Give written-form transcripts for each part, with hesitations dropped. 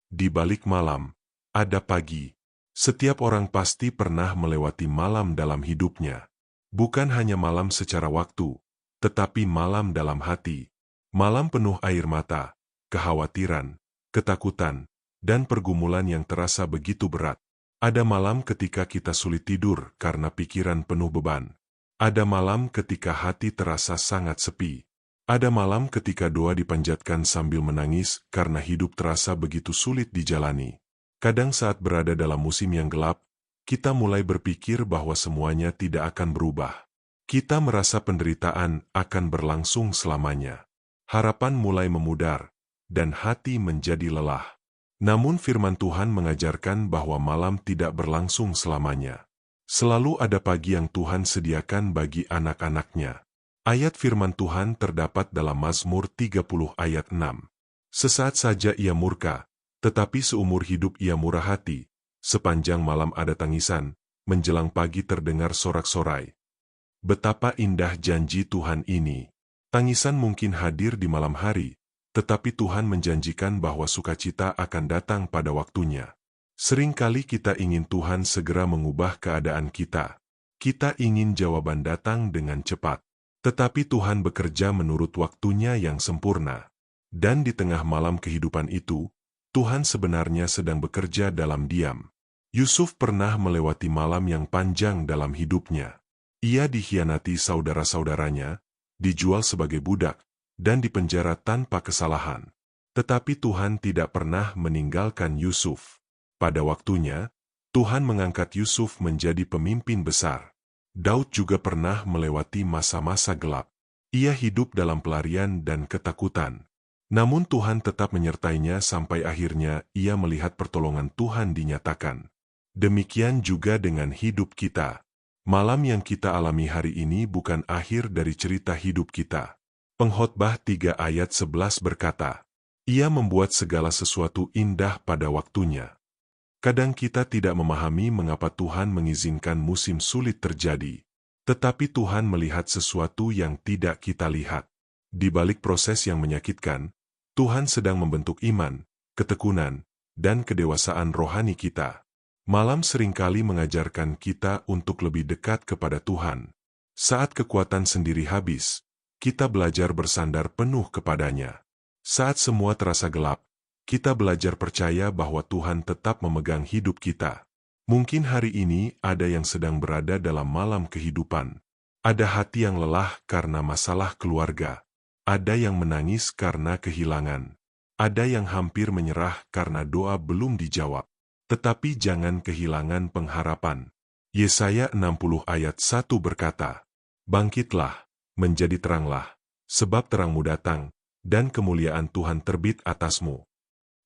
Di balik malam, ada pagi. Setiap orang pasti pernah melewati malam dalam hidupnya. Bukan hanya malam secara waktu, tetapi malam dalam hati. Malam penuh air mata, kekhawatiran, ketakutan, dan pergumulan yang terasa begitu berat. Ada malam ketika kita sulit tidur karena pikiran penuh beban. Ada malam ketika hati terasa sangat sepi. Ada malam ketika doa dipanjatkan sambil menangis karena hidup terasa begitu sulit dijalani. Kadang saat berada dalam musim yang gelap, kita mulai berpikir bahwa semuanya tidak akan berubah. Kita merasa penderitaan akan berlangsung selamanya. Harapan mulai memudar, dan hati menjadi lelah. Namun firman Tuhan mengajarkan bahwa malam tidak berlangsung selamanya. Selalu ada pagi yang Tuhan sediakan bagi anak-anaknya. Ayat firman Tuhan terdapat dalam Mazmur 30 ayat 6. Sesaat saja ia murka, tetapi seumur hidup ia murah hati. Sepanjang malam ada tangisan, menjelang pagi terdengar sorak-sorai. Betapa indah janji Tuhan ini. Tangisan mungkin hadir di malam hari, tetapi Tuhan menjanjikan bahwa sukacita akan datang pada waktunya. Seringkali kita ingin Tuhan segera mengubah keadaan kita. Kita ingin jawaban datang dengan cepat. Tetapi Tuhan bekerja menurut waktunya yang sempurna. Dan di tengah malam kehidupan itu, Tuhan sebenarnya sedang bekerja dalam diam. Yusuf pernah melewati malam yang panjang dalam hidupnya. Ia dikhianati saudara-saudaranya, dijual sebagai budak, dan dipenjara tanpa kesalahan. Tetapi Tuhan tidak pernah meninggalkan Yusuf. Pada waktunya, Tuhan mengangkat Yusuf menjadi pemimpin besar. Daud juga pernah melewati masa-masa gelap. Ia hidup dalam pelarian dan ketakutan. Namun Tuhan tetap menyertainya sampai akhirnya ia melihat pertolongan Tuhan dinyatakan. Demikian juga dengan hidup kita. Malam yang kita alami hari ini bukan akhir dari cerita hidup kita. Pengkhotbah 3 ayat 11 berkata, Ia membuat segala sesuatu indah pada waktunya. Kadang kita tidak memahami mengapa Tuhan mengizinkan musim sulit terjadi. Tetapi Tuhan melihat sesuatu yang tidak kita lihat. Di balik proses yang menyakitkan, Tuhan sedang membentuk iman, ketekunan, dan kedewasaan rohani kita. Malam seringkali mengajarkan kita untuk lebih dekat kepada Tuhan. Saat kekuatan sendiri habis, kita belajar bersandar penuh kepadanya. Saat semua terasa gelap, kita belajar percaya bahwa Tuhan tetap memegang hidup kita. Mungkin hari ini ada yang sedang berada dalam malam kehidupan. Ada hati yang lelah karena masalah keluarga. Ada yang menangis karena kehilangan. Ada yang hampir menyerah karena doa belum dijawab. Tetapi jangan kehilangan pengharapan. Yesaya 60 ayat 1 berkata, Bangkitlah, menjadi teranglah, sebab terangmu datang, dan kemuliaan Tuhan terbit atasmu.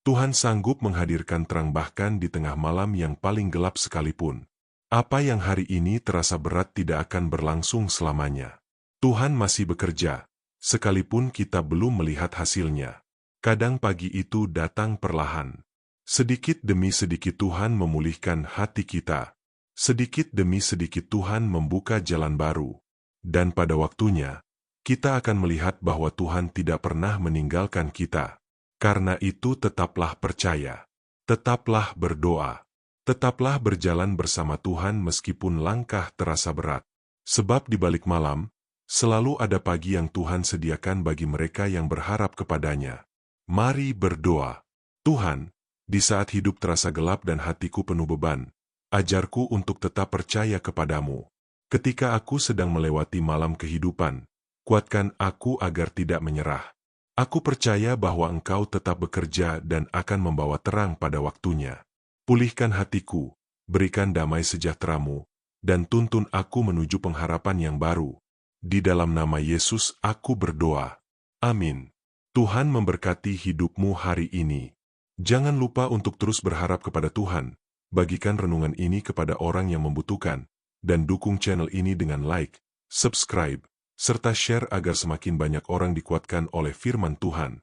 Tuhan sanggup menghadirkan terang bahkan di tengah malam yang paling gelap sekalipun. Apa yang hari ini terasa berat tidak akan berlangsung selamanya. Tuhan masih bekerja, sekalipun kita belum melihat hasilnya. Kadang pagi itu datang perlahan. Sedikit demi sedikit Tuhan memulihkan hati kita. Sedikit demi sedikit Tuhan membuka jalan baru. Dan pada waktunya, kita akan melihat bahwa Tuhan tidak pernah meninggalkan kita. Karena itu tetaplah percaya, tetaplah berdoa, tetaplah berjalan bersama Tuhan meskipun langkah terasa berat. Sebab di balik malam, selalu ada pagi yang Tuhan sediakan bagi mereka yang berharap kepadanya. Mari berdoa. Tuhan, di saat hidup terasa gelap dan hatiku penuh beban, ajarku untuk tetap percaya kepadamu. Ketika aku sedang melewati malam kehidupan, kuatkan aku agar tidak menyerah. Aku percaya bahwa Engkau tetap bekerja dan akan membawa terang pada waktunya. Pulihkan hatiku, berikan damai sejahtera-Mu, dan tuntun aku menuju pengharapan yang baru. Di dalam nama Yesus aku berdoa. Amin. Tuhan memberkati hidupmu hari ini. Jangan lupa untuk terus berharap kepada Tuhan. Bagikan renungan ini kepada orang yang membutuhkan, dan dukung channel ini dengan like, subscribe, serta share agar semakin banyak orang dikuatkan oleh firman Tuhan.